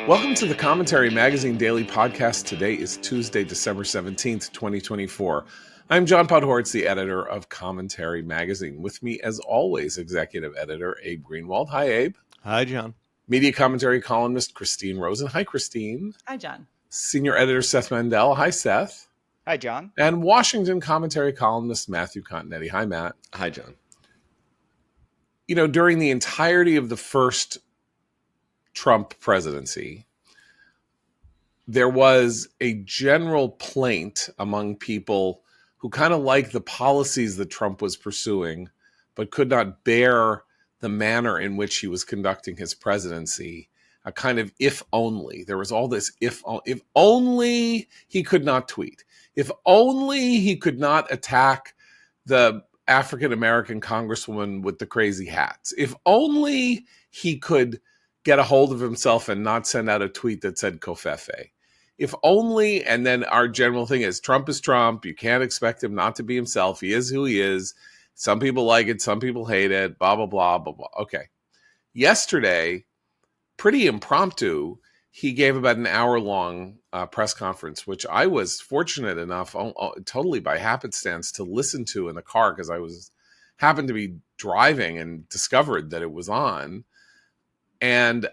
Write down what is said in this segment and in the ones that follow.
Welcome to the Commentary Magazine Daily Podcast. Today is Tuesday, December 17th, 2024. I'm John Podhoretz, the editor of Commentary Magazine. With me, as always, executive editor Abe Greenwald. Hi, Abe. Hi, John. Media commentary columnist Christine Rosen. Hi, Christine. Hi, John. Senior editor Seth Mandel. Hi, Seth. Hi, John. And Washington commentary columnist Matthew Continetti. Hi, Matt. Hi, John. You know, during the entirety of the first Trump presidency, there was a general plaint among people who kind of liked the policies that Trump was pursuing, but could not bear the manner in which he was conducting his presidency. A kind of if only. There was all this if only he could not tweet. If only he could not attack the African-American congresswoman with the crazy hats. If only he could get a hold of himself and not send out a tweet that said Covfefe. If only, and then our general thing is Trump is Trump. You can't expect him not to be himself. He is who he is. Some people like it. Some people hate it. Blah, blah, blah, blah, blah. Okay. Yesterday, pretty impromptu, he gave about an hour-long press conference, which I was fortunate enough, totally by happenstance, to listen to in the car because I happened to be driving and discovered that it was on. And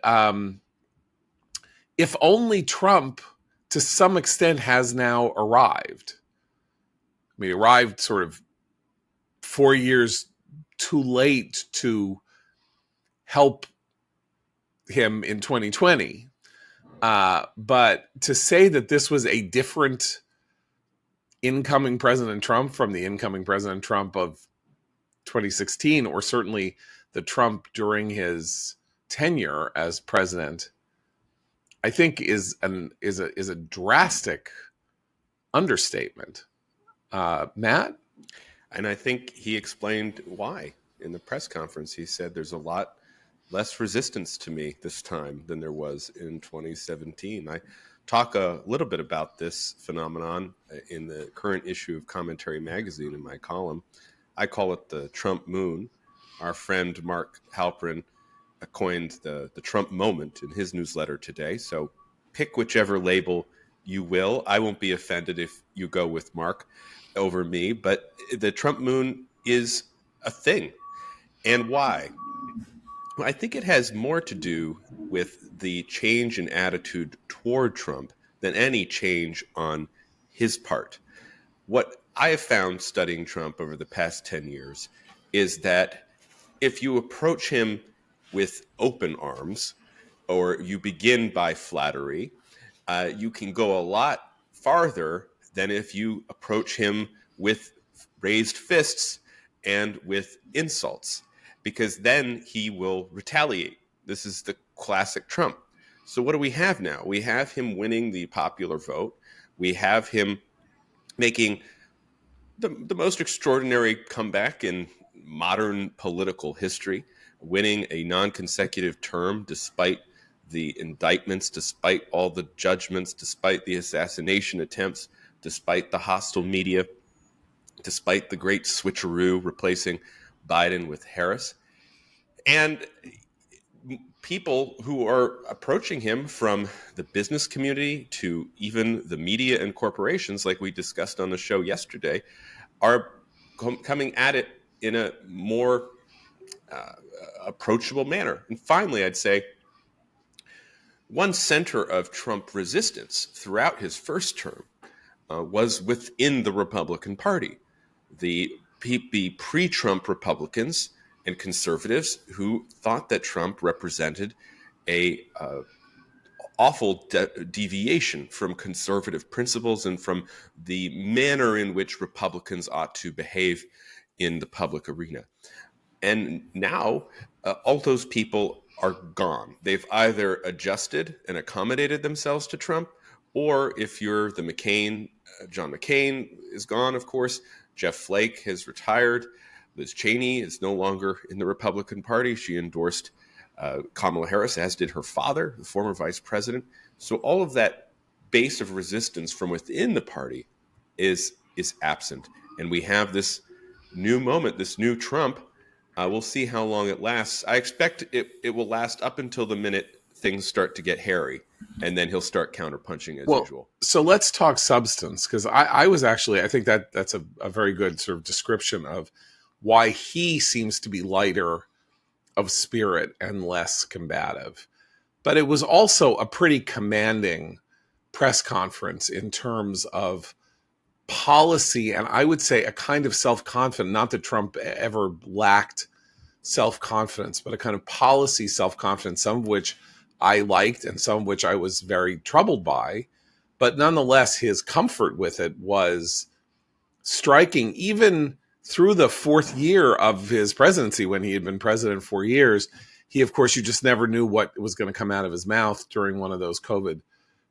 if only Trump, to some extent, has now arrived. I mean, arrived sort of 4 years too late to help him in 2020. But to say that this was a different incoming President Trump from the incoming President Trump of 2016, or certainly the Trump during his tenure as president, I think is a drastic understatement. Matt? And I think he explained why in the press conference. He said there's a lot less resistance to me this time than there was in 2017. I talk a little bit about this phenomenon in the current issue of Commentary Magazine in my column. I call it the Trump moon. Our friend Mark Halperin coined the Trump moment in his newsletter today. So pick whichever label you will. I won't be offended if you go with Mark over me, but the Trump moon is a thing. And why? Well, I think it has more to do with the change in attitude toward Trump than any change on his part. What I have found studying Trump over the past 10 years is that if you approach him with open arms, or you begin by flattery, you can go a lot farther than if you approach him with raised fists and with insults, because then he will retaliate. This is the classic Trump. So what do we have now? We have him winning the popular vote. We have him making the most extraordinary comeback in modern political history, winning a non-consecutive term despite the indictments, despite all the judgments, despite the assassination attempts, despite the hostile media, despite the great switcheroo replacing Biden with Harris. And people who are approaching him from the business community to even the media and corporations, like we discussed on the show yesterday, are coming at it in a more approachable manner. And finally, I'd say one center of Trump resistance throughout his first term was within the Republican Party. The pre-Trump Republicans and conservatives who thought that Trump represented a awful deviation from conservative principles and from the manner in which Republicans ought to behave in the public arena. And now all those people are gone. They've either adjusted and accommodated themselves to Trump, or if you're the McCain, John McCain is gone, of course. Jeff Flake has retired. Liz Cheney is no longer in the Republican Party. She endorsed Kamala Harris, as did her father, the former vice president. So all of that base of resistance from within the party is absent. And we have this new moment, this new Trump. We'll see how long it lasts. I expect it will last up until the minute things start to get hairy, and then he'll start counterpunching as Well, usual. so let's talk substance, because I was actually, I think that's a very good sort of description of why he seems to be lighter of spirit and less combative. But it was also a pretty commanding press conference in terms of policy, and I would say a kind of self-confidence, not that Trump ever lacked self-confidence, but a kind of policy self-confidence, some of which I liked and some of which I was very troubled by. But nonetheless, his comfort with it was striking, even through the fourth year of his presidency, when he had been president 4 years. He, of course, you just never knew what was going to come out of his mouth during one of those COVID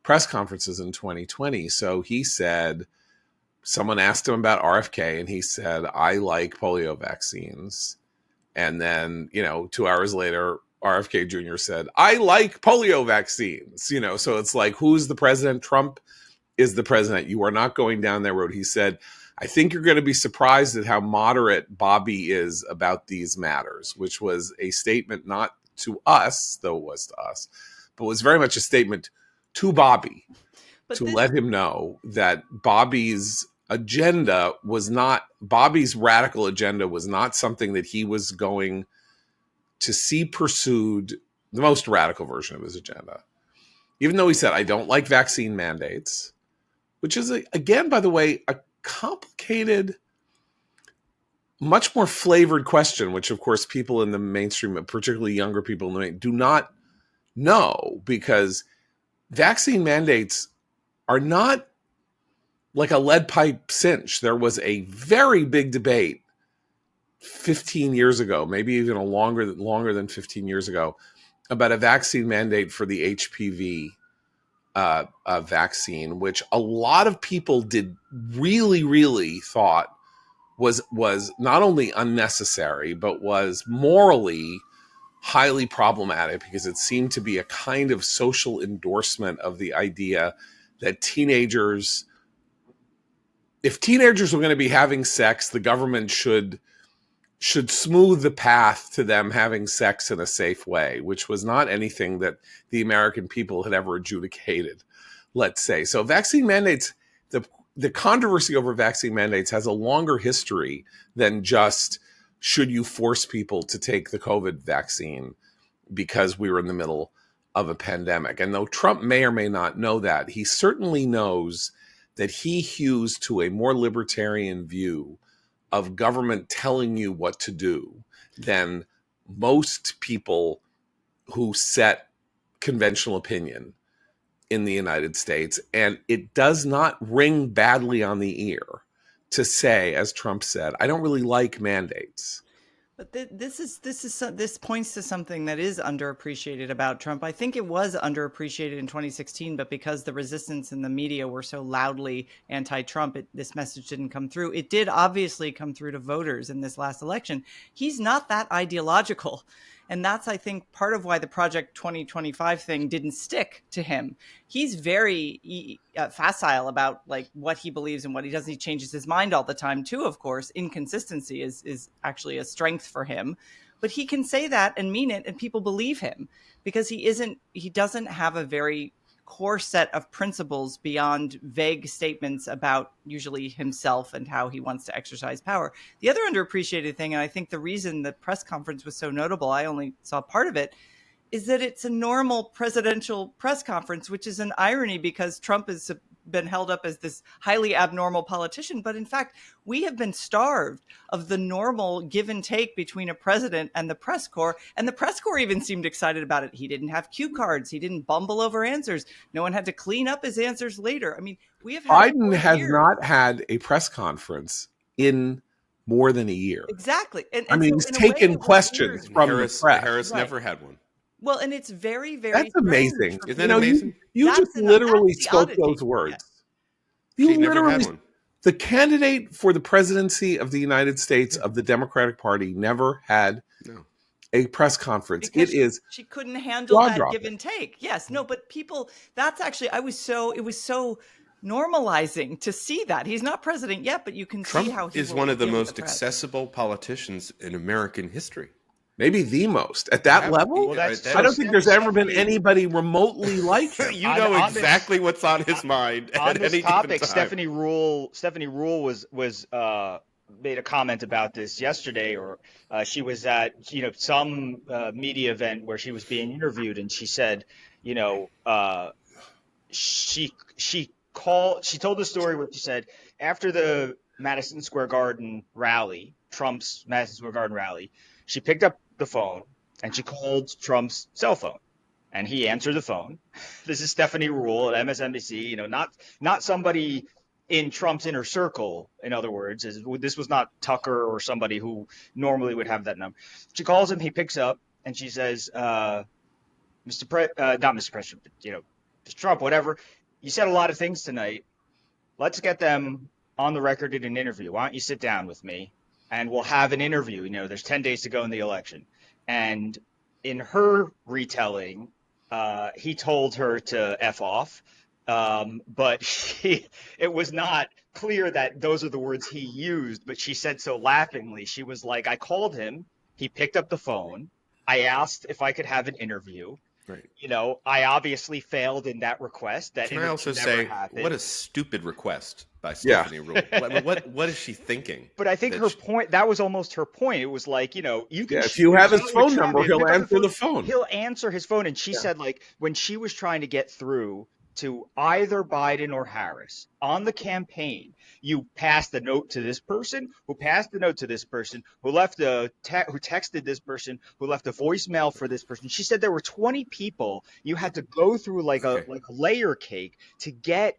press conferences in 2020. So he said, someone asked him about RFK, and he said, I like polio vaccines. And then, 2 hours later, RFK Jr. said, I like polio vaccines. So it's like, who's the president? Trump is the president. You are not going down that road. He said, I think you're going to be surprised at how moderate Bobby is about these matters, which was a statement not to us, though it was to us, but was very much a statement to Bobby, to let him know that Bobby's radical agenda was not something that he was going to see pursued, the most radical version of his agenda. Even though he said, I don't like vaccine mandates, which is, again, by the way, a complicated, much more flavored question, which, of course, people in the mainstream, particularly younger people in the mainstream, do not know, because vaccine mandates are not like a lead pipe cinch. There was a very big debate 15 years ago, maybe even longer than 15 years ago, about a vaccine mandate for the HPV vaccine, which a lot of people did really thought was not only unnecessary, but was morally highly problematic, because it seemed to be a kind of social endorsement of the idea that if teenagers were going to be having sex, the government should smooth the path to them having sex in a safe way, which was not anything that the American people had ever adjudicated, let's say. So vaccine mandates, the controversy over vaccine mandates has a longer history than just, should you force people to take the COVID vaccine because we were in the middle of a pandemic. And though Trump may or may not know that, he certainly knows that he hews to a more libertarian view of government telling you what to do than most people who set conventional opinion in the United States. And it does not ring badly on the ear to say, as Trump said, I don't really like mandates. But this points to something that is underappreciated about Trump. I think it was underappreciated in 2016, but because the resistance in the media were so loudly anti-Trump, this message didn't come through. It did obviously come through to voters in this last election. He's not that ideological. And that's, I think, part of why the Project 2025 thing didn't stick to him. He's very facile about like what he believes and what he doesn't. He changes his mind all the time, too, of course. Inconsistency is actually a strength for him. But he can say that and mean it, and people believe him, because he doesn't have a very core set of principles beyond vague statements about usually himself and how he wants to exercise power. The other underappreciated thing, and I think the reason the press conference was so notable, I only saw part of it, is that it's a normal presidential press conference, which is an irony because Trump has been held up as this highly abnormal politician. But in fact, we have been starved of the normal give and take between a president and the press corps. And the press corps even seemed excited about it. He didn't have cue cards. He didn't bumble over answers. No one had to clean up his answers later. I mean, we have had Biden has not had a press conference in more than a year. Exactly. And I mean, so he's taken questions from Harris, the press. Harris Right. never had one. Well, and it's very, very That's amazing. strange. Isn't that amazing? You just literally that's the spoke oddity. those words. Yeah. You She never literally, had one. the candidate for the presidency of the United States of the Democratic Party never had a press conference. Because she couldn't handle that give and take. Yes, no, but people, that's actually, it was so normalizing to see that. He's not president yet, but you can Trump see how he is one of the most accessible politicians in American history. maybe the most at that level. Well, that's I don't think there's ever been Stephanie, anybody remotely like him. You know on this- exactly what's on his mind on at this any topic. given time. Stephanie Rule was made a comment about this yesterday, or she was at some media event where she was being interviewed, and she said, she told the story where she said after the Madison Square Garden rally, Trump's Madison Square Garden rally, she picked up the phone and she called Trump's cell phone, and he answered the phone. This is Stephanie Rule at MSNBC, not somebody in Trump's inner circle. In other words, this was not Tucker or somebody who normally would have that number. She calls him, he picks up, and she says, not Mr. President, but, Mr. Trump, whatever. You said a lot of things tonight. Let's get them on the record in an interview. Why don't you sit down with me and we'll have an interview? There's 10 days to go in the election. And in her retelling, he told her to F off. But it was not clear that those are the words he used, but she said so laughingly. She was like, I called him. He picked up the phone. I asked if I could have an interview. Right. I obviously failed in that request. That Can I also never say, happened. what a stupid request by Stephanie Rule. What is she thinking? But I think her point, that was almost her point. It was like, you can. If you have his phone number, he'll answer the phone. He'll answer his phone. And she said, like, when she was trying to get through to either Biden or Harris on the campaign, you passed the note to this person, who passed the note to this person, who texted this person, who left a voicemail for this person. She said there were 20 people you had to go through like a layer cake to get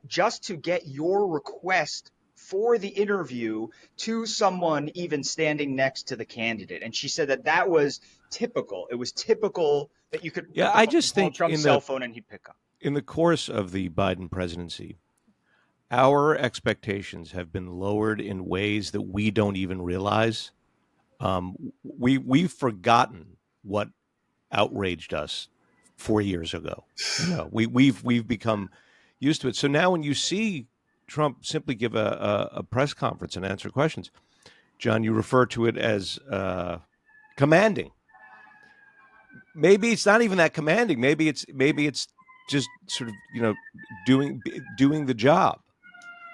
your request for the interview to someone even standing next to the candidate. And she said that was typical. It was typical that you could I just think Trump's cell phone and he'd pick up. In the course of the Biden presidency, our expectations have been lowered in ways that we don't even realize. We've forgotten what outraged us 4 years ago. We've become used to it. So now when you see Trump simply give a press conference and answer questions, John, you refer to it as commanding. Maybe it's not even that commanding. Maybe it's just sort of doing the job.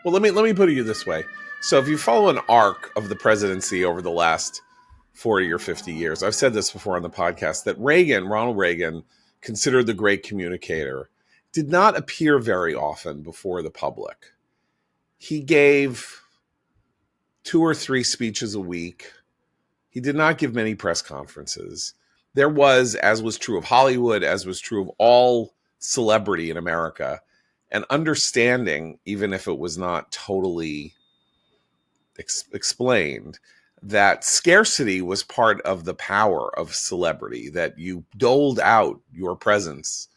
Well, let me put it to you this way. So if you follow an arc of the presidency over the last 40 or 50 years, I've said this before on the podcast, that Ronald Reagan, considered the great communicator, did not appear very often before the public. He gave 2 or 3 speeches a week. He did not give many press conferences. There was, as was true of Hollywood, as was true of all celebrity in America, an understanding, even if it was not totally explained, that scarcity was part of the power of celebrity, that you doled out your presence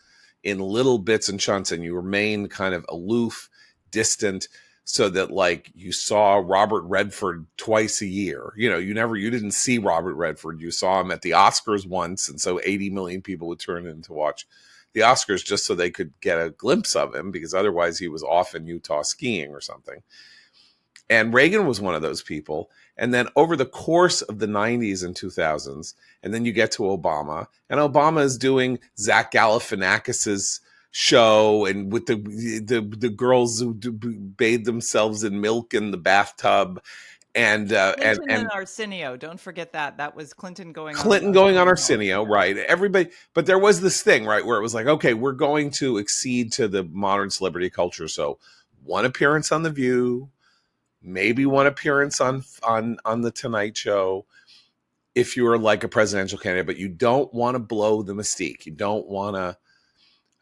in little bits and chunks and you remained kind of aloof, distant, so that like you saw Robert Redford twice a year. You didn't see Robert Redford. You saw him at the Oscars once, and so 80 million people would turn in to watch the Oscars just so they could get a glimpse of him, because otherwise he was off in Utah skiing or something. And Reagan was one of those people. And then over the course of the 90s and 2000s, and then you get to Obama, and Obama is doing Zach Galifianakis's show, and with the girls who bathe themselves in milk in the bathtub, and Clinton and Arsenio. Don't forget that was Clinton going on Arsenio, right? Everybody, but there was this thing, right, where it was like, okay, we're going to accede to the modern celebrity culture, so one appearance on The View, maybe one appearance on the Tonight Show, if you're like a presidential candidate, but you don't want to blow the mystique. You don't want to.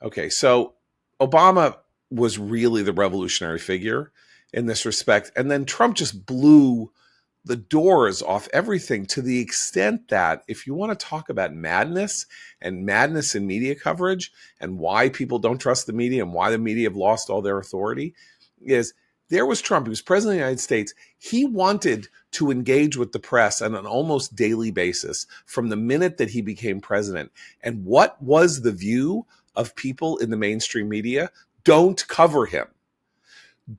Okay, so Obama was really the revolutionary figure in this respect. And then Trump just blew the doors off everything, to the extent that if you want to talk about madness and madness in media coverage and why people don't trust the media and why the media have lost all their authority, is there was Trump, who was president of the United States. He wanted to engage with the press on an almost daily basis from the minute that he became president. And what was the view of people in the mainstream media? Don't cover him.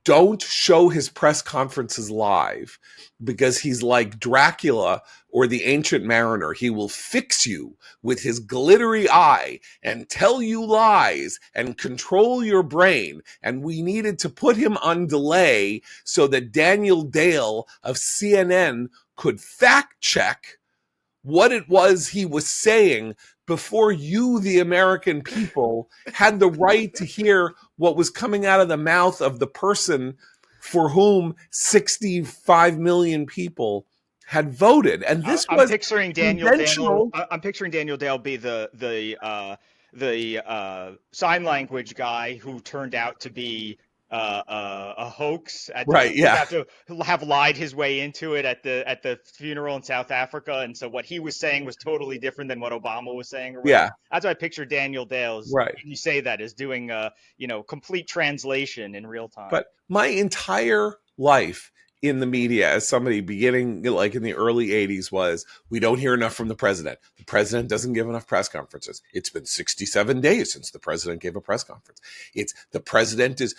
don't show his press conferences live because he's like Dracula or the Ancient Mariner. He will fix you with his glittery eye and tell you lies and control your brain. And we needed to put him on delay so that Daniel Dale of CNN could fact check what it was he was saying before you, the American people, had the right to hear what was coming out of the mouth of the person for whom 65 million people had voted. And this I'm was picturing Daniel Dale. conventional. I'm picturing Daniel Dale be the sign language guy who turned out to be a hoax Right, would yeah. have to have lied his way into it at the funeral in South Africa, and so what he was saying was totally different than what Obama was saying or whatever. Yeah, That's what I picture Daniel Dale's. right. You say that as doing complete translation in real time. But my entire life in the media as somebody beginning like in the early 80s was, we don't hear enough from the president. The president doesn't give enough press conferences. It's been 67 days since the president gave a press conference. It's the president is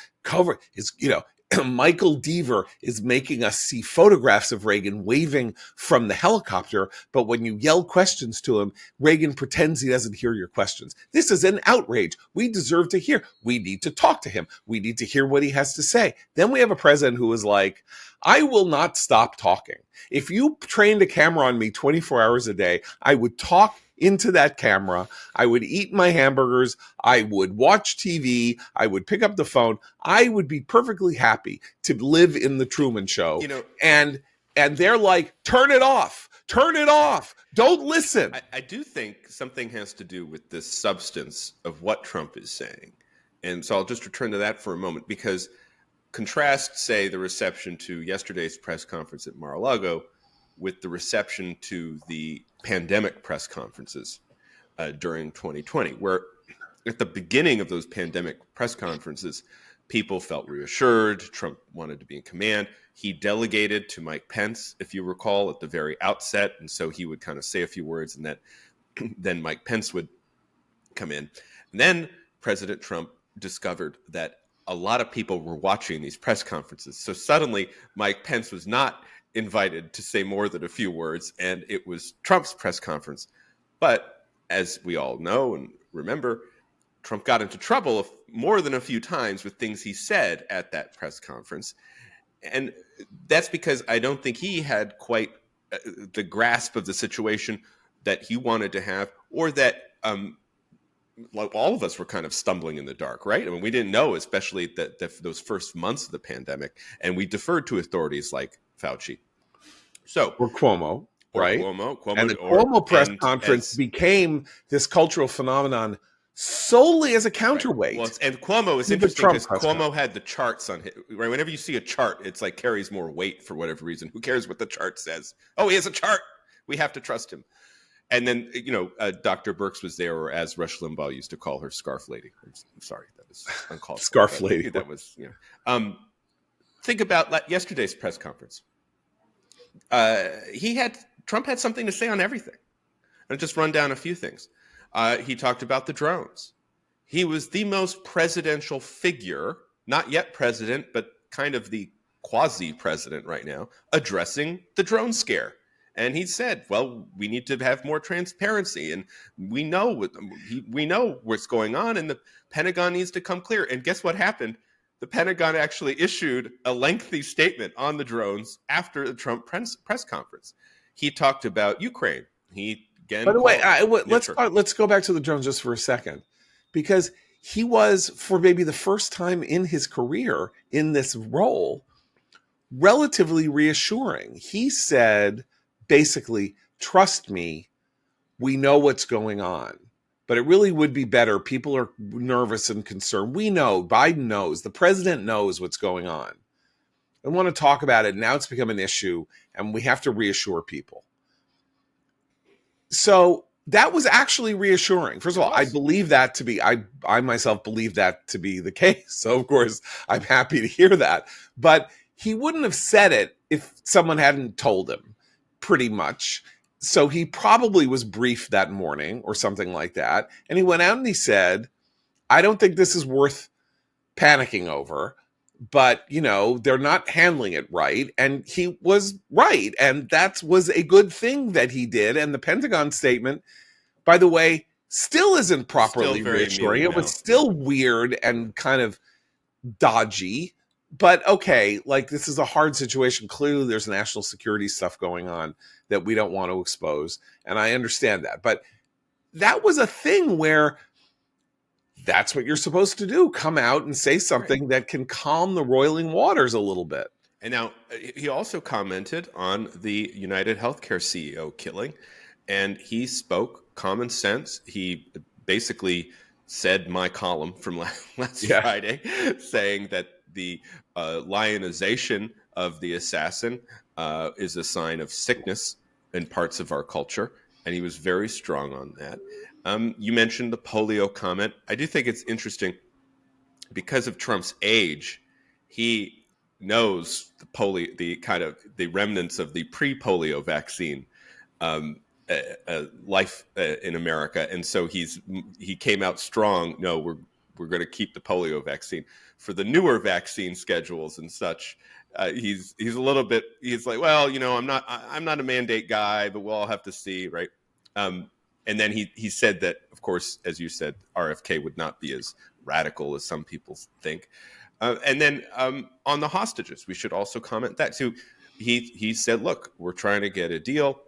Michael Deaver is making us see photographs of Reagan waving from the helicopter, but when you yell questions to him, Reagan pretends he doesn't hear your questions. This is an outrage. We deserve to hear. We need to talk to him. We need to hear what he has to say. Then we have a president who is like, I will not stop talking. If you trained a camera on me 24 hours a day, I would talk into that camera. I would eat my hamburgers. I would watch TV. I would pick up the phone. I would be perfectly happy to live in the Truman Show. And they're like, turn it off. Turn it off. Don't listen. I do think something has to do with the substance of what Trump is saying. And so I'll just return to that for a moment, because contrast, say, the reception to yesterday's press conference at Mar-a-Lago with the reception to the pandemic press conferences during 2020, where at the beginning of those pandemic press conferences, people felt reassured. Trump wanted to be in command. He delegated to Mike Pence, if you recall, at the very outset. And so he would kind of say a few words, and then Mike Pence would come in. And then President Trump discovered that a lot of people were watching these press conferences. So suddenly Mike Pence was not invited to say more than a few words, and it was Trump's press conference. But as we all know and remember, Trump got into trouble more than a few times with things he said at that press conference. And that's because I don't think he had quite the grasp of the situation that he wanted to have, or that like all of us were kind of stumbling in the dark, right? I mean, we didn't know, especially that those first months of the pandemic, and we deferred to authorities like Fauci. So, or Cuomo, right? Cuomo, and the Cuomo press conference became this cultural phenomenon solely as a counterweight. Right. Well, and Cuomo is interesting because Cuomo had the charts on it. Right? Whenever you see a chart, it's like carries more weight for whatever reason. Who cares what the chart says? Oh, he has a chart. We have to trust him. And then, Dr. Birx was there, or as Rush Limbaugh used to call her, Scarf Lady. I'm sorry, that was uncalled for. Scarf Lady. That was, think about yesterday's press conference. Trump had something to say on everything. I'll just run down a few things. He talked about the drones. He was the most presidential figure, not yet president, but kind of the quasi-president right now, addressing the drone scare. And he said, well, we need to have more transparency, and we know what's going on, and the Pentagon needs to come clear. And guess what happened? The Pentagon actually issued a lengthy statement on the drones after the Trump press conference. He talked about Ukraine. He again. By the way, let's go back to the drones just for a second, because he was, for maybe the first time in his career in this role, relatively reassuring. He said, basically, trust me, we know what's going on, but it really would be better. People are nervous and concerned. We know, Biden knows, the president knows what's going on. I want to talk about it. Now it's become an issue, and we have to reassure people. So that was actually reassuring. First of all, I believe that to be, I myself believe that to be the case. So of course, I'm happy to hear that. But he wouldn't have said it if someone hadn't told him, pretty much. So he probably was briefed that morning or something like that. And he went out and he said, I don't think this is worth panicking over, but they're not handling it right. And he was right. And that was a good thing that he did. And the Pentagon statement, by the way, still isn't properly Still very reassuring. It was mealy-mouthed. still weird and kind of dodgy. But okay, like, this is a hard situation. Clearly, there's national security stuff going on that we don't want to expose. And I understand that. But that was a thing where that's what you're supposed to do. Come out and say something that can calm the roiling waters a little bit. And now he also commented on the United Healthcare CEO killing, and he spoke common sense. He basically said my column from last Friday, saying that the lionization of the assassin is a sign of sickness in parts of our culture, and he was very strong on that. You mentioned the polio comment. I do think it's interesting because of Trump's age. He knows the remnants of the pre-polio vaccine life in America, and so he came out strong. No, we're going to keep the polio vaccine. For the newer vaccine schedules and such, he's a little bit. He's like, well, I'm not a mandate guy, but we'll all have to see, right? And then he said that, of course, as you said, RFK would not be as radical as some people think. And then on the hostages, we should also comment that too. He said, look, we're trying to get a deal,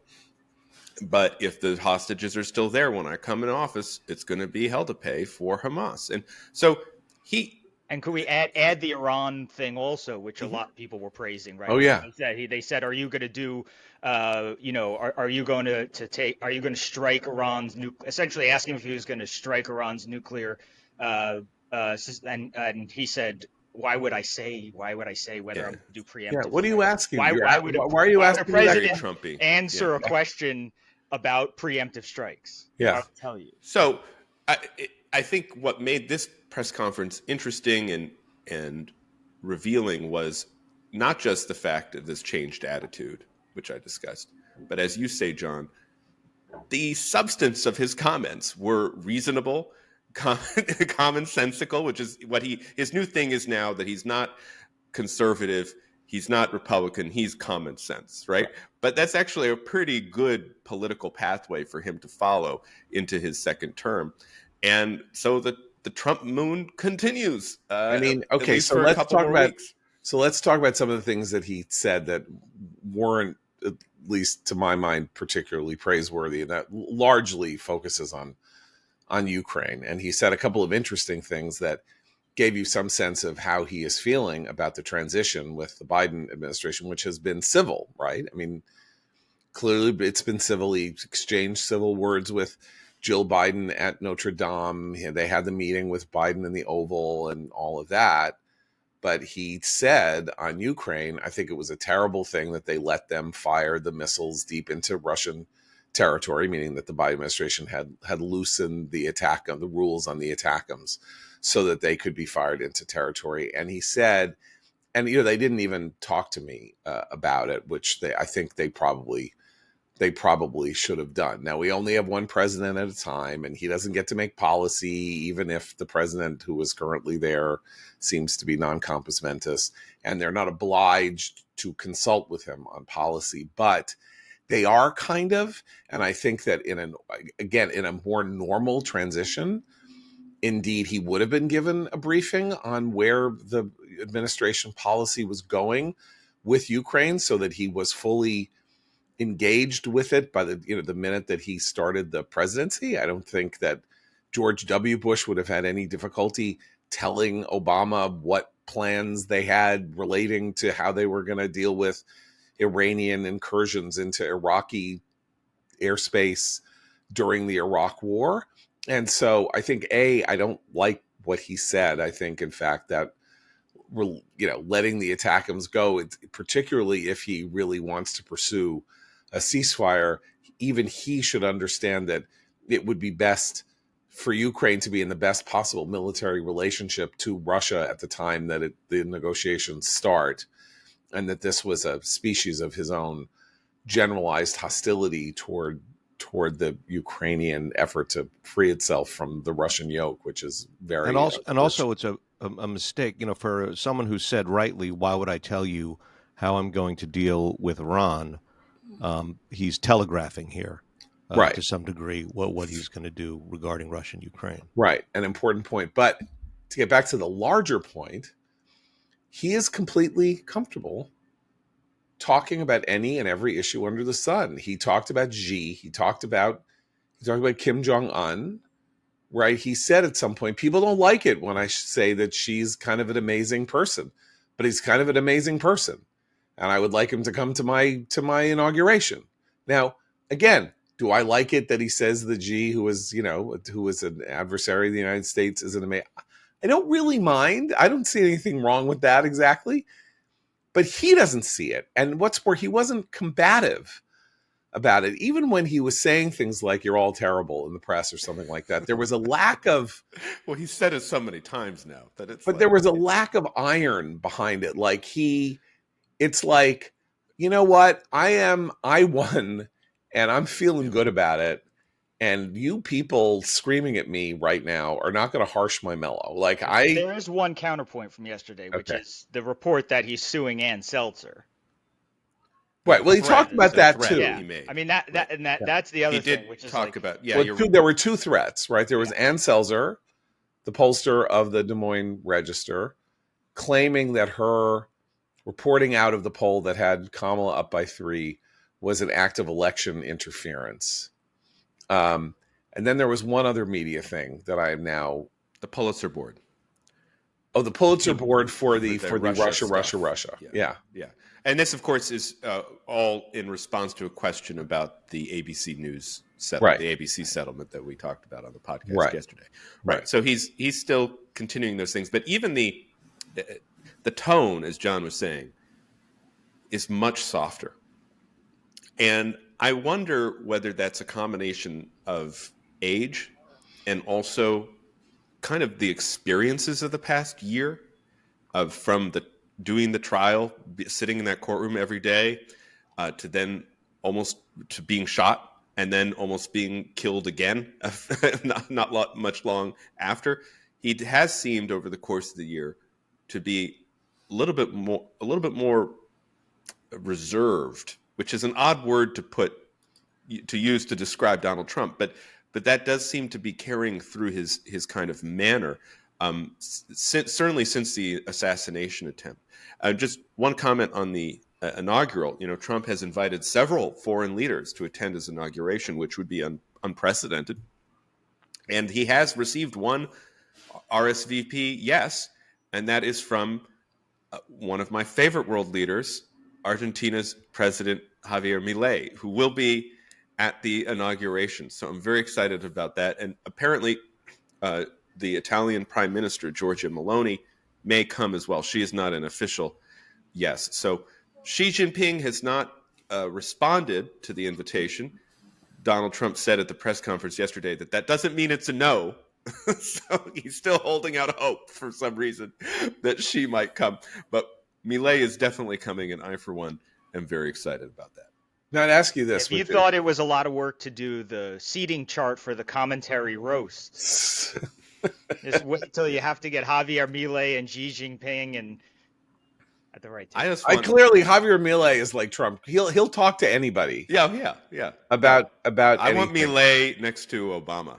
but if the hostages are still there when I come in office, it's going to be hell to pay for Hamas. And so And could we add the Iran thing also, which a lot of people were praising, right? Oh, yeah. They said, are you going to do, are you going to strike Iran's essentially asking if he was going to strike Iran's nuclear, and he said, why would I say whether I'm going to do preemptive? Yeah, what are you asking? Why are you asking the president answer a question about preemptive strikes? Yeah. I'll tell you. So I think what made this press conference interesting and revealing was not just the fact of this changed attitude, which I discussed, but as you say, John, the substance of his comments were reasonable, commonsensical, which is what his new thing is now, that he's not conservative, he's not Republican, he's common sense, right? But that's actually a pretty good political pathway for him to follow into his second term. And so the Trump moon continues. Okay, so let's talk about some of the things that he said that weren't, at least to my mind, particularly praiseworthy, and that largely focuses on Ukraine. And he said a couple of interesting things that gave you some sense of how he is feeling about the transition with the Biden administration, which has been civil, right? I mean, clearly it's been civil. He exchanged civil words with Jill Biden at Notre Dame. They had the meeting with Biden in the Oval and all of that. But he said on Ukraine, I think it was a terrible thing that they let them fire the missiles deep into Russian territory, meaning that the Biden administration had loosened the rules on the ATACMS so that they could be fired into territory. And he said, and they didn't even talk to me about it, which I think they probably should have done. Now, we only have one president at a time, and he doesn't get to make policy, even if the president who is currently there seems to be non-compos mentis, and they're not obliged to consult with him on policy, but they are kind of. And I think that in a more normal transition, indeed, he would have been given a briefing on where the administration policy was going with Ukraine, so that he was fully engaged with it by the minute that he started the presidency. I don't think that George W. Bush would have had any difficulty telling Obama what plans they had relating to how they were going to deal with Iranian incursions into Iraqi airspace during the Iraq War. And so I think, I don't like what he said. I think, in fact, that letting the ATACMS go, particularly if he really wants to pursue a ceasefire, even he should understand that it would be best for Ukraine to be in the best possible military relationship to Russia at the time that the negotiations start, and that this was a species of his own generalized hostility toward the Ukrainian effort to free itself from the Russian yoke, which is very and also it's a a mistake. For someone who said rightly, "Why would I tell you how I'm going to deal with Iran?" He's telegraphing here Right. to some degree what he's going to do regarding Russia and Ukraine. Right. An important point. But to get back to the larger point, he is completely comfortable talking about any and every issue under the sun. He talked about Xi. He talked about Kim Jong Un. Right? He said at some point, people don't like it when I say that she's kind of an amazing person, but he's kind of an amazing person, and I would like him to come to my inauguration. Now, again, do I like it that he says that Xi, who was an adversary of the United States, is an amazing? I don't really mind. I don't see anything wrong with that exactly, but he doesn't see it. And what's more, he wasn't combative about it. Even when he was saying things like "you're all terrible" in the press or something like that, there was a lack of. Well, he said it so many times now that it's. But there was a lack of iron behind it. Like it's like, you know what? I won, and I'm feeling good about it. And you people screaming at me right now are not going to harsh my mellow. There is one counterpoint from yesterday, which is the report that he's suing Ann Seltzer. Right. Well, he talked about that too. Yeah. I mean that's the other thing. Which is talk about there were two threats, right? There was Ann Seltzer, the pollster of the Des Moines Register, claiming that her reporting out of the poll that had Kamala up by 3 was an act of election interference. And then there was one other media thing that I am now the Pulitzer Board. Oh, the Pulitzer Board for the Russia. Yeah. And this, of course, is all in response to a question about the ABC News settlement, the ABC settlement that we talked about on the podcast yesterday. Right. So he's still continuing those things, but even the tone, as John was saying, is much softer. And I wonder whether that's a combination of age and also kind of the experiences of the past year from doing the trial, sitting in that courtroom every day, to then almost to being shot and then almost being killed again, not much long after. He has seemed over the course of the year to be a little bit more reserved, which is an odd word to use to describe Donald Trump, but that does seem to be carrying through his kind of manner. Certainly since the assassination attempt. Just one comment on the inaugural. Trump has invited several foreign leaders to attend his inauguration, which would be unprecedented. And he has received one RSVP, yes, and that is from one of my favorite world leaders, Argentina's President Javier Milei, who will be at the inauguration. So I'm very excited about that. And apparently, the Italian Prime Minister, Giorgia Meloni, may come as well. She is not an official yes. So Xi Jinping has not responded to the invitation. Donald Trump said at the press conference yesterday that doesn't mean it's a no. So he's still holding out hope for some reason that Xi might come. But Milei is definitely coming, and I, for one, am very excited about that. Now, I'd ask you this. If you thought it was a lot of work to do the seating chart for the commentary roast, just wait till you have to get Javier Milei and Xi Jinping and at the right time. Clearly, Javier Milei is like Trump. He'll talk to anybody. Yeah. About I anything. want Milei next to Obama.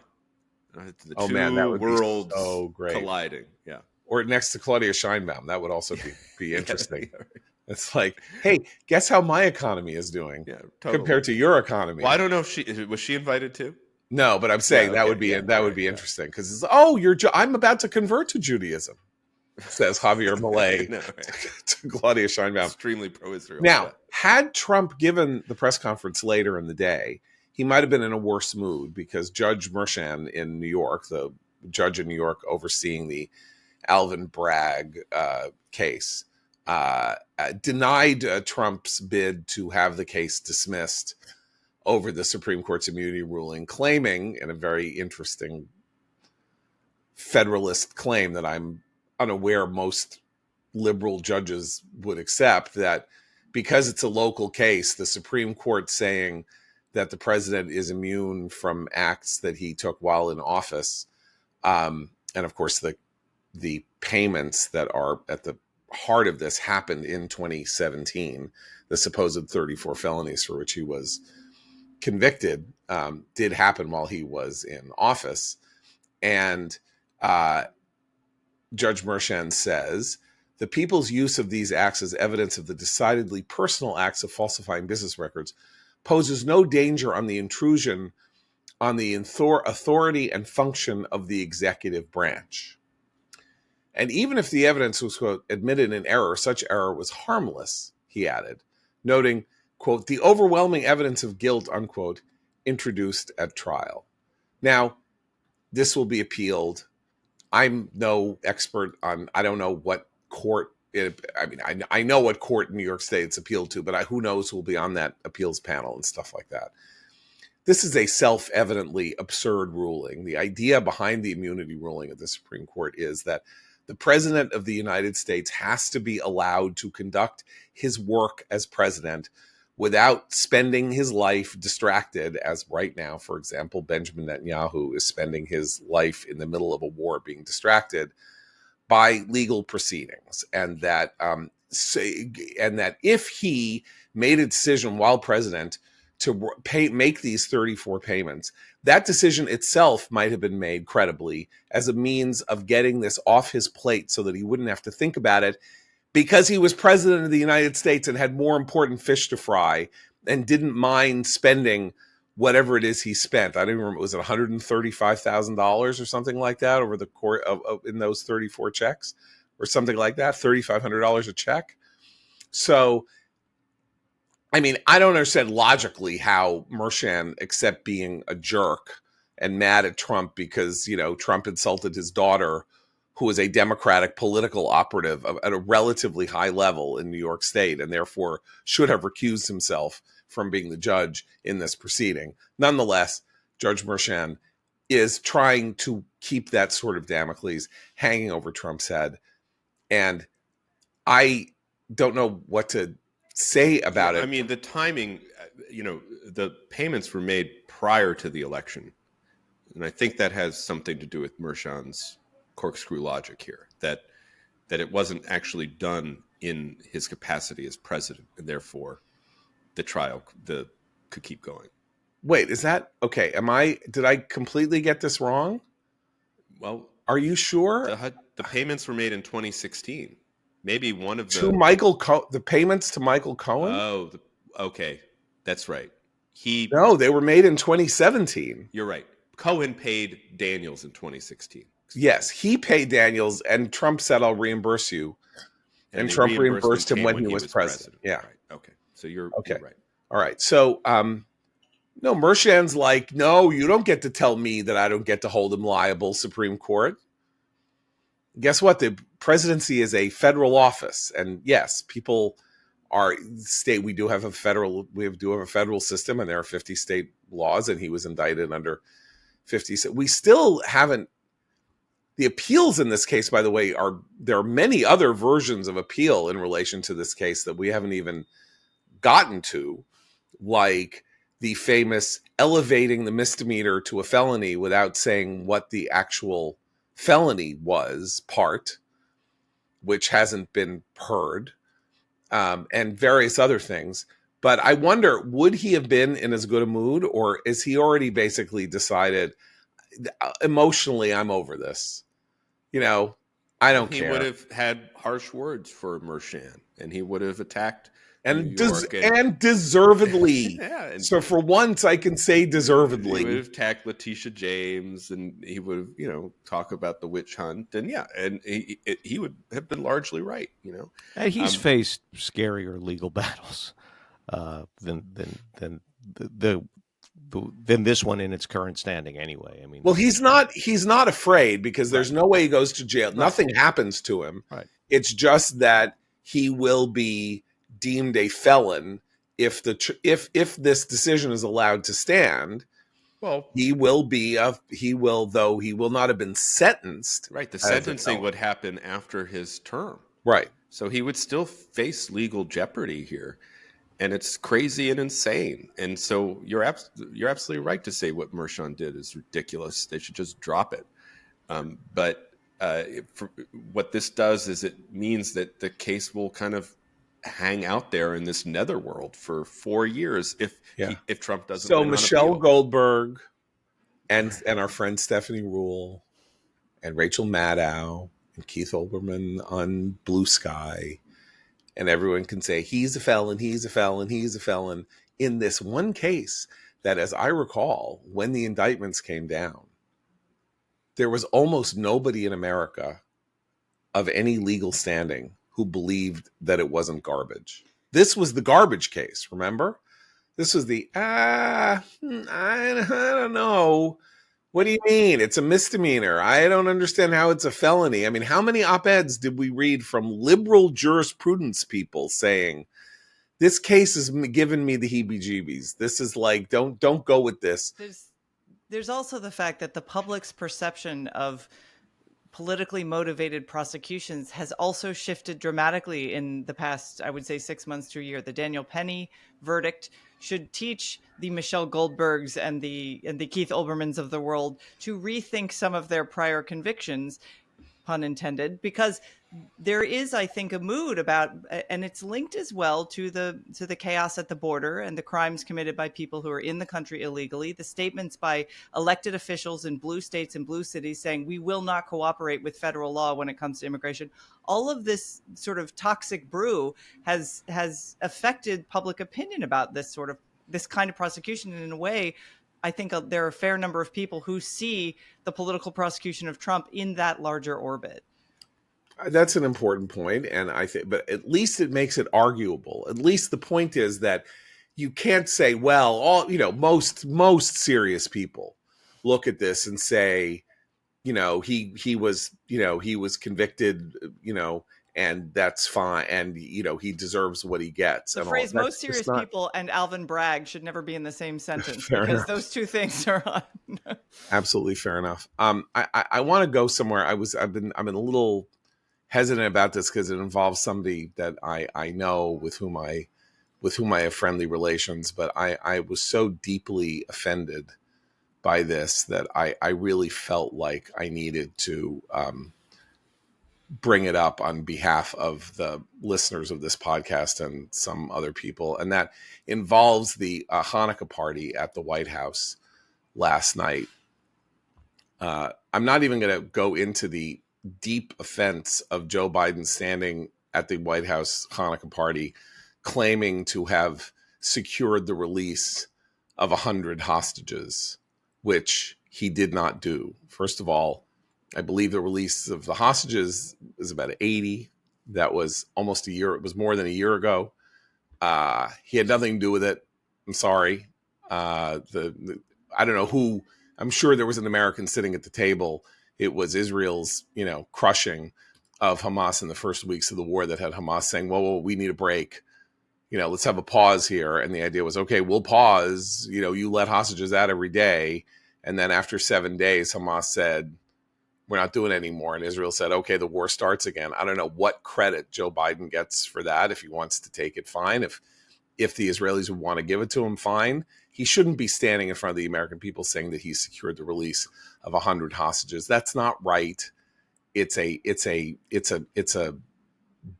The two worlds so great. Colliding. Yeah. Or next to Claudia Sheinbaum. That would also be interesting. Yeah, right. It's like, hey, guess how my economy is doing compared to your economy. Well, I don't know if was she invited too? No, but I'm saying that would be interesting because I'm about to convert to Judaism, says Javier Milei to Claudia Sheinbaum. Extremely pro-Israel. Now, had Trump given the press conference later in the day, he might have been in a worse mood because Judge Merchan in New York, the judge in New York overseeing the Alvin Bragg case, denied Trump's bid to have the case dismissed over the Supreme Court's immunity ruling, claiming, in a very interesting Federalist claim that I'm unaware most liberal judges would accept, that because it's a local case, the Supreme Court saying that the president is immune from acts that he took while in office, and of course the the payments that are at the heart of this happened in 2017. The supposed 34 felonies for which he was convicted did happen while he was in office. And Judge Mershon says, the people's use of these acts as evidence of the decidedly personal acts of falsifying business records poses no danger on the intrusion on the authority and function of the executive branch. And even if the evidence was, quote, admitted in error, such error was harmless, he added, noting, quote, the overwhelming evidence of guilt, unquote, introduced at trial. Now, this will be appealed. I'm no expert on, I don't know what court, I know what court in New York State it's appealed to, but who knows who will be on that appeals panel and stuff like that. This is a self-evidently absurd ruling. The idea behind the immunity ruling of the Supreme Court is that the president of the United States has to be allowed to conduct his work as president without spending his life distracted, as right now, for example, Benjamin Netanyahu is spending his life in the middle of a war being distracted by legal proceedings. And that if he made a decision while president to make these 34 payments, that decision itself might have been made credibly as a means of getting this off his plate so that he wouldn't have to think about it, because he was president of the United States and had more important fish to fry and didn't mind spending whatever it is he spent. I don't remember, was it $135,000 or something like that over the course of in those 34 checks or something like that, $3,500 a check. So, I mean, I don't understand logically how Mershon, except being a jerk and mad at Trump because, Trump insulted his daughter, who was a Democratic political operative at a relatively high level in New York State, and therefore should have recused himself from being the judge in this proceeding. Nonetheless, Judge Mershon is trying to keep that sort of Damocles hanging over Trump's head. And I don't know what to say about it. I mean, the timing, the payments were made prior to the election. And I think that has something to do with Mershon's corkscrew logic here, that it wasn't actually done in his capacity as president, and therefore the trial could keep going. Wait, is that okay? Did I completely get this wrong? Well, are you sure? The payments were made in 2016. Maybe one of the payments to Michael Cohen? Oh, okay. That's right. No, they were made in 2017. You're right. Cohen paid Daniels in 2016. Yes, he paid Daniels, and Trump said, I'll reimburse you. And Trump reimbursed him when he was president. Yeah. Right. Okay. So you're right. All right. So, no, Mershon's like, no, you don't get to tell me that I don't get to hold him liable, Supreme Court. Guess what? The presidency is a federal office. And yes, people are state. We do have a federal system, and there are 50 state laws, and he was indicted under 50. We still haven't. The appeals in this case, by the way, there are many other versions of appeal in relation to this case that we haven't even gotten to, like the famous elevating the misdemeanor to a felony without saying what the actual felony was part, which hasn't been heard, and various other things. But I wonder, would he have been in as good a mood, or is he already basically decided emotionally, I'm over this? I don't care. He would have had harsh words for Mershon, and he would have attacked and deservedly. Yeah, and so for once, I can say deservedly. He would have attacked Letitia James, and he would have, talk about the witch hunt, and he would have been largely right. And he's faced scarier legal battles than this one in its current standing. Anyway, I mean, well, he's not afraid, because there's no way he goes to jail. Right. Nothing happens to him. Right. It's just that he will be deemed a felon if this decision is allowed to stand. Well, he will not have been sentenced. Right. The sentencing would happen after his term. Right. So he would still face legal jeopardy here. And it's crazy and insane. And so you're absolutely right to say what Mershon did is ridiculous. They should just drop it. But what this does is it means that the case will kind of hang out there in this netherworld for 4 years Yeah. if Trump doesn't So win on Michelle appeal. Goldberg and our friend Stephanie Rule and Rachel Maddow and Keith Olbermann on Blue Sky, and everyone can say he's a felon, he's a felon, he's a felon in this one case that, as I recall, when the indictments came down, there was almost nobody in America of any legal standing who believed that it wasn't garbage. This was the garbage case, remember? This was the, I don't know. What do you mean? It's a misdemeanor. I don't understand how it's a felony. I mean, how many op-eds did we read from liberal jurisprudence people saying, this case has given me the heebie-jeebies. This is like, don't go with this. There's also the fact that the public's perception of politically motivated prosecutions has also shifted dramatically in the past, I would say, 6 months to a year. The Daniel Penny verdict should teach the Michelle Goldbergs and the Keith Olbermanns of the world to rethink some of their prior convictions, pun intended, because there is, I think, a mood about, and it's linked as well to the chaos at the border and the crimes committed by people who are in the country illegally. The statements by elected officials in blue states and blue cities saying we will not cooperate with federal law when it comes to immigration. All of this sort of toxic brew has affected public opinion about this kind of prosecution. And in a way, I think there are a fair number of people who see the political prosecution of Trump in that larger orbit. That's an important point, and I think, but at least it makes it arguable. At least the point is that you can't say, well, most serious people look at this and say, he was convicted, and that's fine, and he deserves what he gets. The and phrase all. "most serious people" and Alvin Bragg should never be in the same sentence because enough. Those two things are on. Absolutely fair enough. I want to go somewhere. I've been a little hesitant about this because it involves somebody that I know with whom I have friendly relations, but I was so deeply offended by this that I really felt like I needed to bring it up on behalf of the listeners of this podcast and some other people, and that involves the Hanukkah party at the White House last night. I'm not even going to go into the deep offense of Joe Biden standing at the White House Hanukkah party, claiming to have secured the release of 100 hostages, which he did not do. First of all, I believe the release of the hostages is about 80. That was almost a year. It was more than a year ago. He had nothing to do with it. I'm sorry. I don't know who. I'm sure there was an American sitting at the table. It was Israel's, crushing of Hamas in the first weeks of the war that had Hamas saying, "Whoa, we need a break. Let's have a pause here." And the idea was, okay, we'll pause. You let hostages out every day, and then after 7 days, Hamas said, "We're not doing it anymore." And Israel said, "Okay, the war starts again." I don't know what credit Joe Biden gets for that. If he wants to take it, fine. If the Israelis would want to give it to him, fine. He shouldn't be standing in front of the American people saying that he secured the release of 100 hostages. That's not right. It's a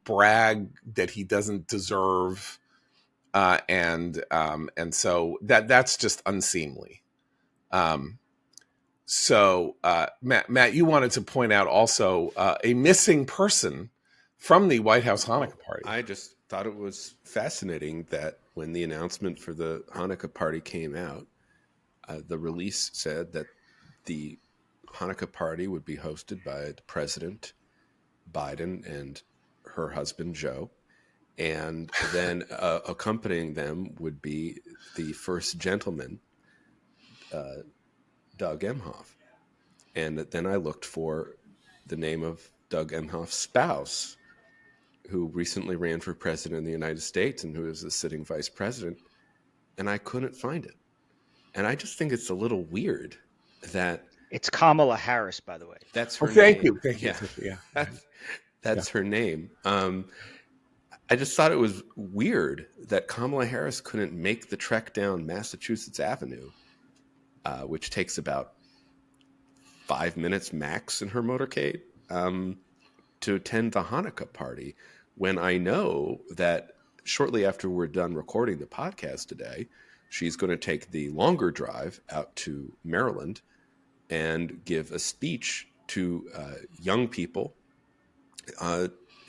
brag that he doesn't deserve, and so that's just unseemly. So Matt, you wanted to point out also a missing person from the White House Hanukkah party. I just thought it was fascinating that when the announcement for the Hanukkah party came out, the release said that the Hanukkah party would be hosted by the President Biden and her husband Joe, and then accompanying them would be the first gentleman, Doug Emhoff. And then I looked for the name of Doug Emhoff's spouse, who recently ran for president of the United States and who is the sitting vice president, and I couldn't find it. And I just think it's a little weird that It's Kamala Harris, by the way. that's her Thank name. you. Thank you. Yeah. That's her name. I just thought it was weird that Kamala Harris couldn't make the trek down Massachusetts Avenue, which takes about 5 minutes max in her motorcade, to attend the Hanukkah party when I know that shortly after we're done recording the podcast today, she's going to take the longer drive out to Maryland and give a speech to young people,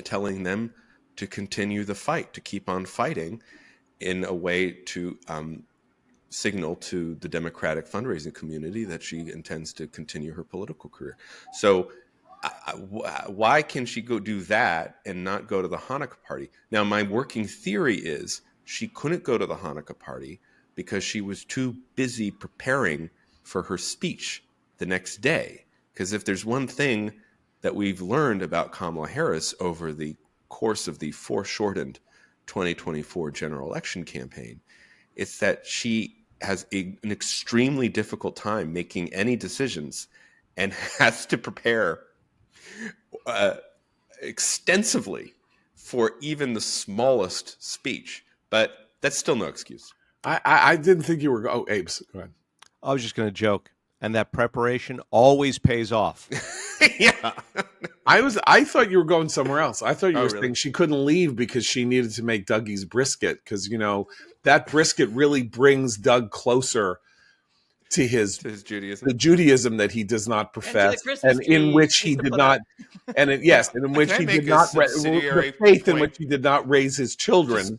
telling them to continue the fight, to keep on fighting in a way to signal to the Democratic fundraising community that she intends to continue her political career. So why can she go do that and not go to the Hanukkah party? Now, my working theory is she couldn't go to the Hanukkah party because she was too busy preparing for her speech the next day. Because if there's one thing that we've learned about Kamala Harris over the course of the foreshortened 2024 general election campaign, it's that she has an extremely difficult time making any decisions and has to prepare extensively for even the smallest speech. But that's still no excuse. I didn't think you were. Oh, Abe's. Go ahead. I was just going to joke, and that preparation always pays off. Yeah. I thought you were going somewhere else. I thought you were really? saying she couldn't leave because she needed to make Dougie's brisket, because that brisket really brings Doug closer to his Judaism. the Judaism that he does not profess, Christmas and in tree which he needs to did put not, and in which Can I he make did a not the subsidiary faith in point? which he did not raise his children,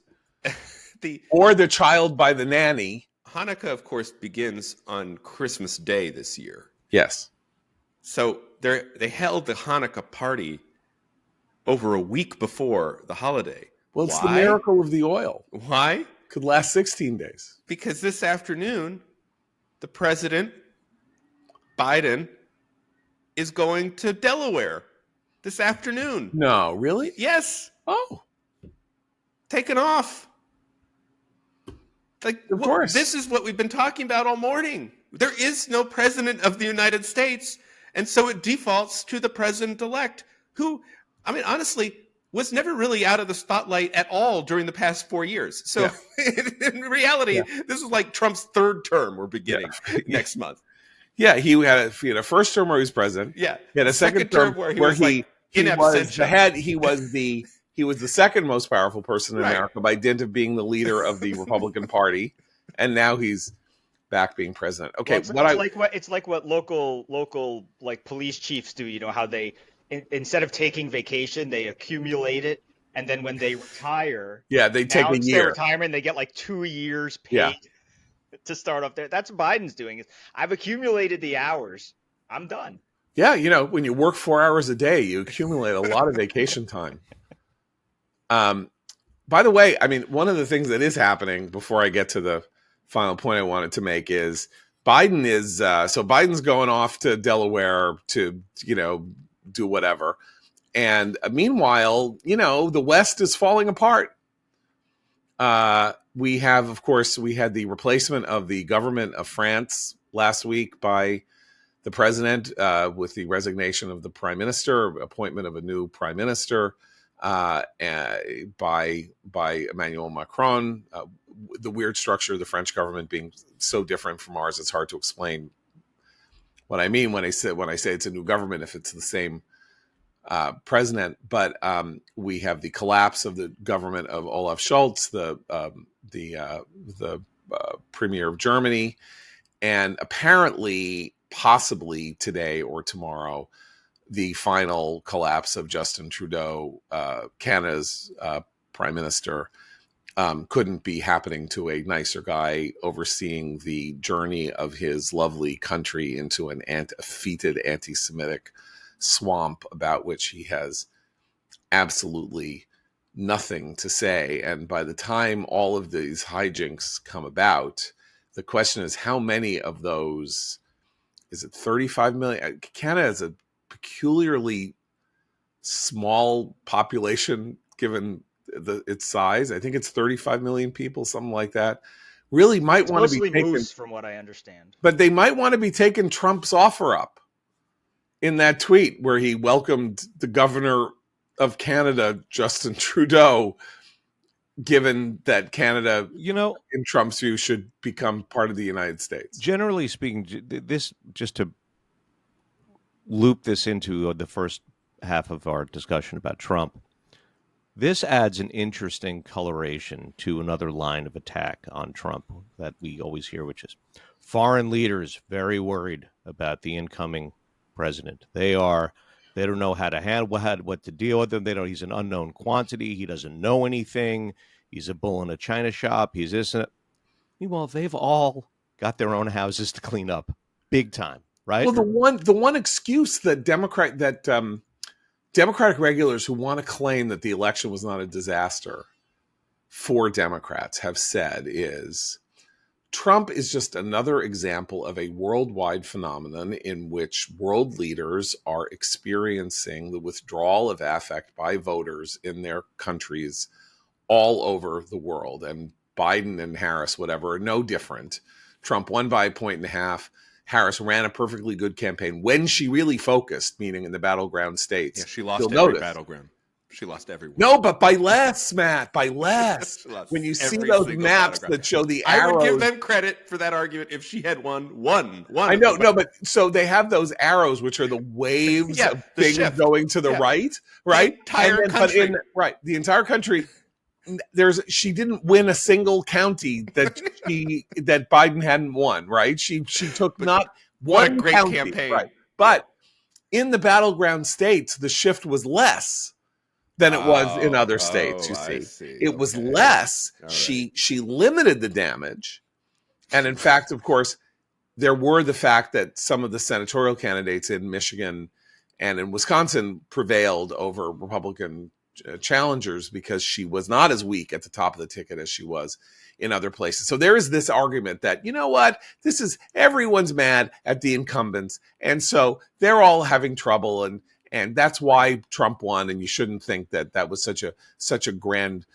The or the child by the nanny. Hanukkah, of course, begins on Christmas Day this year. Yes. So they held the Hanukkah party over a week before the holiday. Well, it's Why? the miracle of the oil. Why? Could last 16 days. Because this afternoon, the president, Biden, is going to Delaware this afternoon. No, really? Yes. Oh, Taken off. Like, of course. This is what we've been talking about all morning. There is no president of the United States, and so it defaults to the president-elect, who, I mean, honestly, was never really out of the spotlight at all during the past 4 years. So in reality, this is like Trump's third term we're beginning next month. Yeah, he had a first term where he was president. Yeah. He had a second term where he was like in was the absentia. head. He was the second most powerful person in America by dint of being the leader of the Republican Party, and now he's back being president. Okay, well, it's like what local like police chiefs do. You know how they instead of taking vacation, they accumulate it, and then when they retire, they take a year. Their retirement, they get like 2 years paid to start off there. That's what Biden's doing. I've accumulated the hours. I'm done. Yeah, when you work 4 hours a day, you accumulate a lot of vacation time. By the way, I mean, one of the things that is happening before I get to the final point I wanted to make is Biden's going off to Delaware to, do whatever. And meanwhile, the West is falling apart. We had the replacement of the government of France last week by the president with the resignation of the prime minister, appointment of a new prime minister by Emmanuel Macron. The weird structure of the French government being so different from ours, it's hard to explain what I mean when I say it's a new government if it's the same president. But we have the collapse of the government of Olaf Scholz, the premier of Germany, and apparently, possibly today or tomorrow, the final collapse of Justin Trudeau, Canada's prime minister. Couldn't be happening to a nicer guy overseeing the journey of his lovely country into a fetid anti-Semitic swamp about which he has absolutely nothing to say. And by the time all of these hijinks come about, the question is how many of those, is it 35 million? Canada is a peculiarly small population given its size. I think it's 35 million people, something like that. Really might want to be taken, moose, from what I understand. But they might want to be taking Trump's offer up in that tweet where he welcomed the governor of Canada, Justin Trudeau, given that Canada, in Trump's view, should become part of the United States. Generally speaking, this, just to loop this into the first half of our discussion about Trump, this adds an interesting coloration to another line of attack on Trump that we always hear, which is foreign leaders very worried about the incoming president. They don't know how to handle what to deal with him. They don't. He's an unknown quantity. He doesn't know anything. He's a bull in a china shop. He's this and that. Meanwhile, they've all got their own houses to clean up, big time, right? Well, the one excuse that Democratic regulars who want to claim that the election was not a disaster for Democrats have said is Trump is just another example of a worldwide phenomenon in which world leaders are experiencing the withdrawal of affect by voters in their countries all over the world. And Biden and Harris, whatever, are no different. Trump won by 1.5 points. Harris ran a perfectly good campaign when she really focused, meaning in the battleground states. Yeah, she lost You'll every notice. battleground. She lost everyone. No, but by less, Matt, by less. She lost When you see every those single maps battleground. that show the I arrows. would give them credit for that argument if she had won. I know, no, but so they have those arrows, which are the waves Yeah, of the things shift. going to the Yeah. right? The entire country. The entire country. She didn't win a single county that that Biden hadn't won, right? She took not what a one great county, campaign. right? But in the battleground states, the shift was less than it was in other states. You see, it was less. All She limited the damage, and in fact, of course, there were the fact that some of the senatorial candidates in Michigan and in Wisconsin prevailed over Republican challengers because she was not as weak at the top of the ticket as she was in other places. So there is this argument that, you know what, this is everyone's mad at the incumbents. And so they're all having trouble. And that's why Trump won. And you shouldn't think that that was such a grand,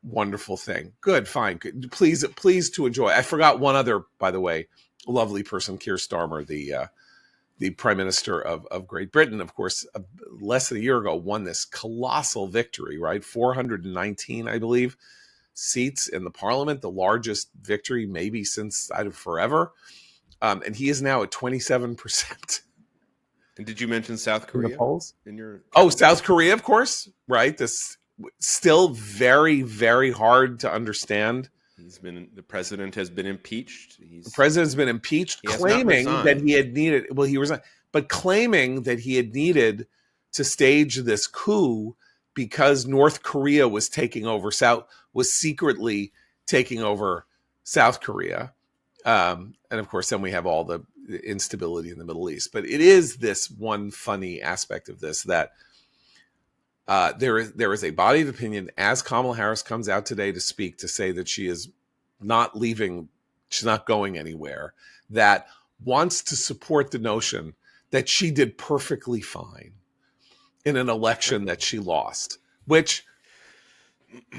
wonderful thing. Good, fine. Good. Please to enjoy. I forgot one other, by the way, lovely person, Keir Starmer, the prime minister of Great Britain, of course, less than a year ago, won this colossal victory, right? 419, I believe, seats in the parliament, the largest victory maybe since forever. And he is now at 27%. And did you mention South Korea in the polls? in your? Oh, South Korea, of course, right? This still very, very hard to understand. The president has been impeached. The president's been impeached, claiming that he had needed. Well, he resigned, but claiming that he had needed to stage this coup because North Korea was secretly taking over South Korea, and of course, then we have all the instability in the Middle East. But it is this one funny aspect of this that there is a body of opinion as Kamala Harris comes out today to speak to say that she is not leaving, she's not going anywhere, that wants to support the notion that she did perfectly fine in an election that she lost, which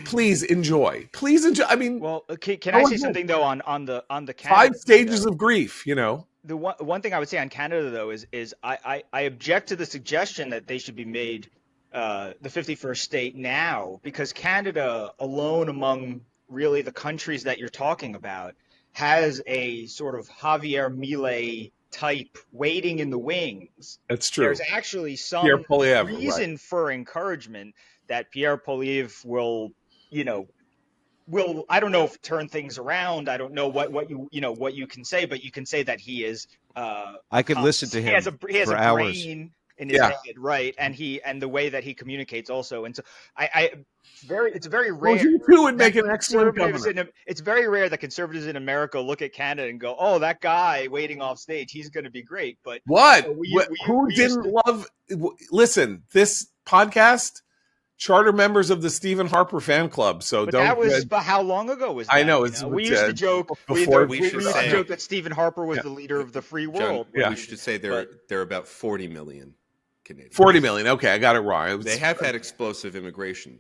please enjoy. Please enjoy. I mean, well, can I say something though on the Canada 5 stages of grief, you know? The one thing I would say on Canada though is I object to the suggestion that they should be made the 51st state now, because Canada alone among really the countries that you're talking about has a sort of Javier Milei type waiting in the wings. That's true. There's actually some reason for encouragement that Pierre Poilievre will, I don't know if turn things around. I don't know what you can say, but you can say that he is. I could listen to him. He has for a hours. brain in his head, right? And the way that he communicates also, and so it's very rare. Well, he too would make an excellent governor. It's very rare that conservatives in America look at Canada and go, "Oh, that guy waiting off stage, he's going to be great." But what? Who didn't love? Listen, this podcast. Charter members of the Stephen Harper fan club. So but that was how long ago was that? I know. We used to joke. We used to joke that Stephen Harper was the leader of the free world. John, we should say there are about 40 million Canadians. 40 million. Okay, I got it wrong. They have had explosive immigration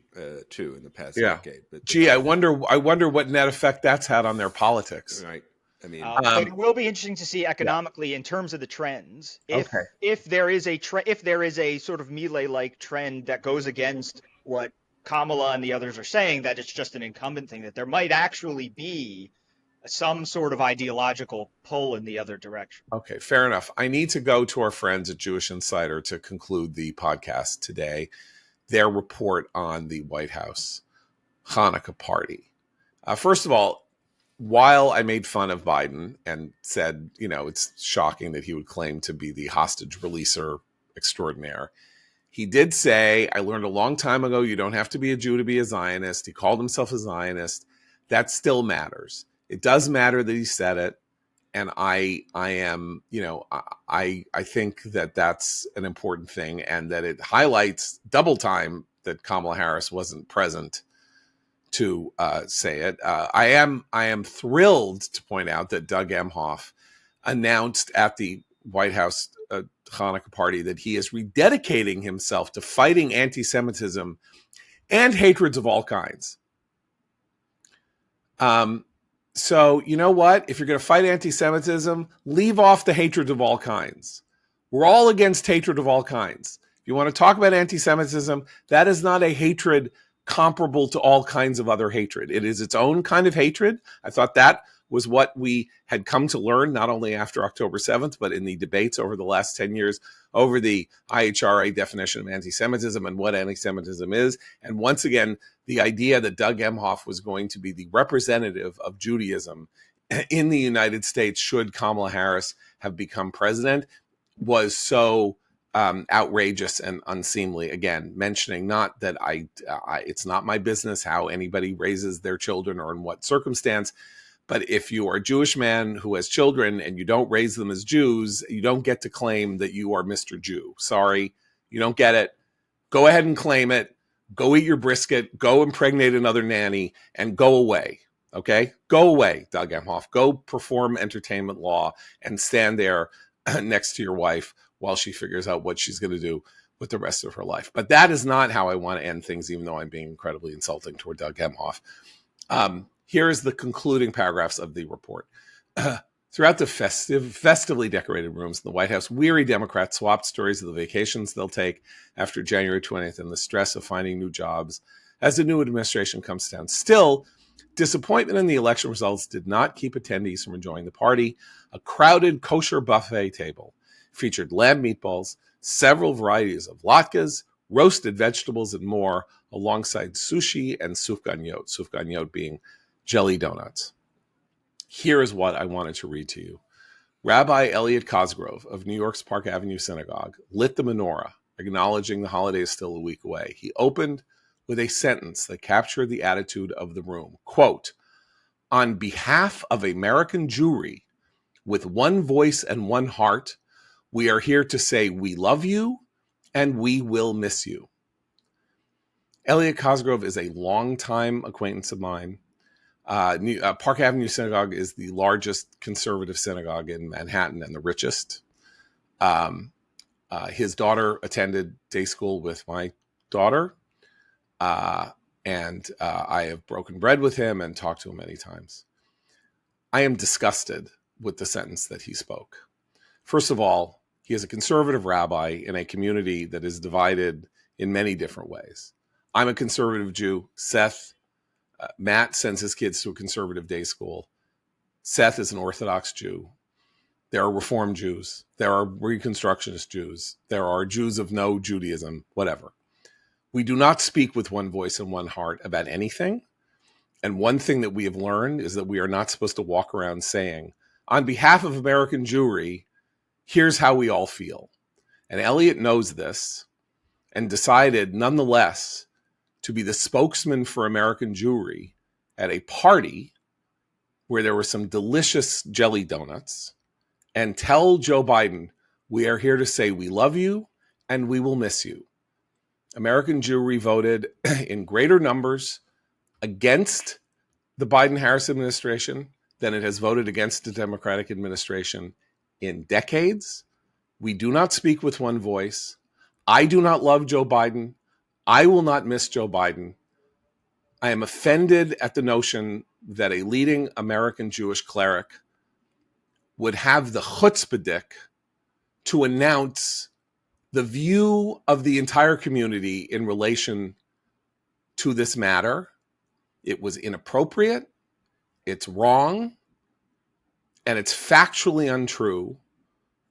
too in the past decade. But I wonder what net effect that's had on their politics. Right. I mean, but it will be interesting to see economically in terms of the trends. If there is a sort of Milei-like trend that goes against what Kamala and the others are saying, that it's just an incumbent thing, that there might actually be some sort of ideological pull in the other direction. Okay, fair enough. I need to go to our friends at Jewish Insider to conclude the podcast today. Their report on the White House Hanukkah party. First of all, while I made fun of Biden and said, it's shocking that he would claim to be the hostage releaser extraordinaire, he did say, I learned a long time ago, you don't have to be a Jew to be a Zionist. He called himself a Zionist. That still matters. It does matter that he said it. And I am, I think that that's an important thing, and that it highlights double time that Kamala Harris wasn't present to say it. I am thrilled to point out that Doug Emhoff announced at the White House Hanukkah party that he is rededicating himself to fighting anti-Semitism and hatreds of all kinds. So you know what? If you're going to fight anti-Semitism, leave off the hatred of all kinds. We're all against hatred of all kinds. If you want to talk about anti-Semitism, that is not a hatred comparable to all kinds of other hatred. It is its own kind of hatred. I thought that was what we had come to learn, not only after October 7th, but in the debates over the last 10 years over the IHRA definition of anti-Semitism and what anti-Semitism is. And once again, the idea that Doug Emhoff was going to be the representative of Judaism in the United States should Kamala Harris have become president was so outrageous and unseemly. Again, mentioning not that it's not my business how anybody raises their children or in what circumstance, but if you are a Jewish man who has children and you don't raise them as Jews, you don't get to claim that you are Mr. Jew. Sorry, you don't get it. Go ahead and claim it. Go eat your brisket. Go impregnate another nanny and go away. Okay? Go away, Doug Emhoff. Go perform entertainment law and stand there next to your wife while she figures out what she's going to do with the rest of her life. But that is not how I want to end things, even though I'm being incredibly insulting toward Doug Emhoff. Here is the concluding paragraphs of the report. Throughout the festively decorated rooms in the White House, weary Democrats swapped stories of the vacations they'll take after January 20th and the stress of finding new jobs as the new administration comes down. Still, disappointment in the election results did not keep attendees from enjoying the party. A crowded kosher buffet table featured lamb meatballs, several varieties of latkes, roasted vegetables, and more, alongside sushi and sufganiyot being jelly donuts. Here is what I wanted to read to you. Rabbi Elliot Cosgrove of New York's Park Avenue Synagogue lit the menorah, acknowledging the holiday is still a week away. He opened with a sentence that captured the attitude of the room. Quote, "On behalf of American Jewry, with one voice and one heart, we are here to say we love you and we will miss you." Elliot Cosgrove is a longtime acquaintance of mine. Park Avenue Synagogue is the largest conservative synagogue in Manhattan and the richest. His daughter attended day school with my daughter, and I have broken bread with him and talked to him many times. I am disgusted with the sentence that he spoke. First of all, he is a conservative rabbi in a community that is divided in many different ways. I'm a conservative Jew. Matt sends his kids to a conservative day school. Seth is an Orthodox Jew. There are Reform Jews. There are Reconstructionist Jews. There are Jews of no Judaism, whatever. We do not speak with one voice and one heart about anything. And one thing that we have learned is that we are not supposed to walk around saying, on behalf of American Jewry, here's how we all feel. And Elliot knows this and decided nonetheless to be the spokesman for American Jewry at a party where there were some delicious jelly donuts and tell Joe Biden, we are here to say we love you and we will miss you. American Jewry voted in greater numbers against the Biden-Harris administration than it has voted against the Democratic administration in decades. We do not speak with one voice. I do not love Joe Biden. I will not miss Joe Biden. I am offended at the notion that a leading American Jewish cleric would have the chutzpah to announce the view of the entire community in relation to this matter. It was inappropriate. It's wrong. and it's factually untrue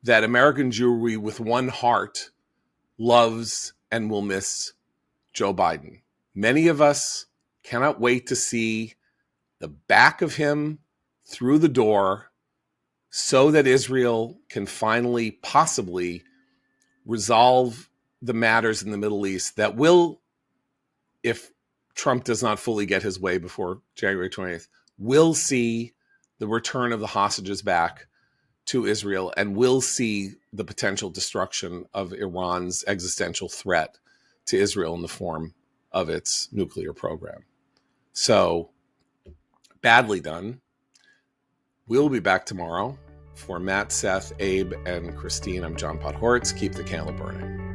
that American Jewry with one heart loves and will miss Joe Biden. Many of us cannot wait to see the back of him through the door so that Israel can finally possibly resolve the matters in the Middle East that will, if Trump does not fully get his way before January 20th, will see the return of the hostages back to Israel and will see the potential destruction of Iran's existential threat to Israel in the form of its nuclear program. So, badly done. We'll be back tomorrow. For Matt, Seth, Abe, and Christine, I'm John Podhoretz. Keep the candle burning.